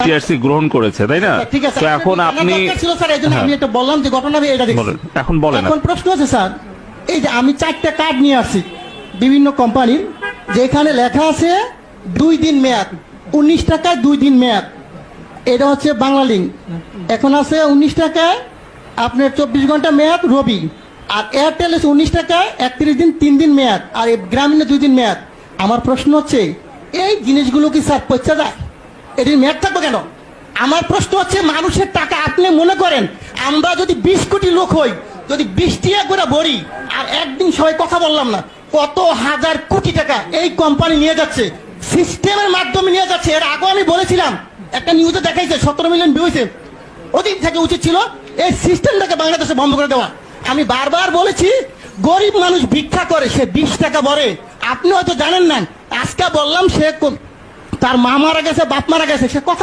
TRC গ্রহণ করেছে, তাই না? ঠিক আছে, তো এখন আপনি ছিল স্যার, এই জন্য আমি একটা বললাম যে ঘটনা আমি এটা দেখছি। এখন বলেন। এখন প্রশ্ন আছে স্যার, এই যে আমি 4টা কার্ড নিয়ে আসছি বিভিন্ন কোম্পানির, যেখানে লেখা আছে 2 দিন মেয়াদ, 19 টাকায় 2 দিন মেয়াদ। এটা হচ্ছে বাংলা লিঙ্ক। এখন আছে 19 টাকায় আপনার 24 ঘন্টা মেয়াদ রবি, আর এয়ারটেল আছে 19 টাকায় 31 দিন 3 দিন মেয়াদ, আর এই গ্রামীণে 2 দিন মেয়াদ। আমার প্রশ্ন হচ্ছে এই জিনিসগুলো কি স্যার পচা যায়? এটির মেয়াদ থাকবে কেন? আমার প্রশ্ন হচ্ছে মানুষের টাকা আপনি মনে করেন আমরা যদি 20 কোটি লোক হই, যদি 20 টাকা করে ভরি, আর একদিন সবাই কথা বললাম না, কত হাজার কোটি টাকা এই কোম্পানি নিয়ে যাচ্ছে, সিস্টেমের মাধ্যমে নিয়ে যাচ্ছে। এর আগে আমি বলেছিলাম, একটা নিউজে দেখাইছে 17 মিলিয়ন ভিউ হয়েছে। ওদিন থেকে উচিত ছিল এই সিস্টেমটাকে বাংলাদেশে বন্ধ করে দেওয়া। আমি বারবার বলেছি গরিব মানুষ ভিক্ষা করে, সে 20 টাকা ভরে। আপনি হয়তো জানেন না, আজকে বললাম সে তার মা মারা গেছে, বাপ মারা গেছে, সে কথা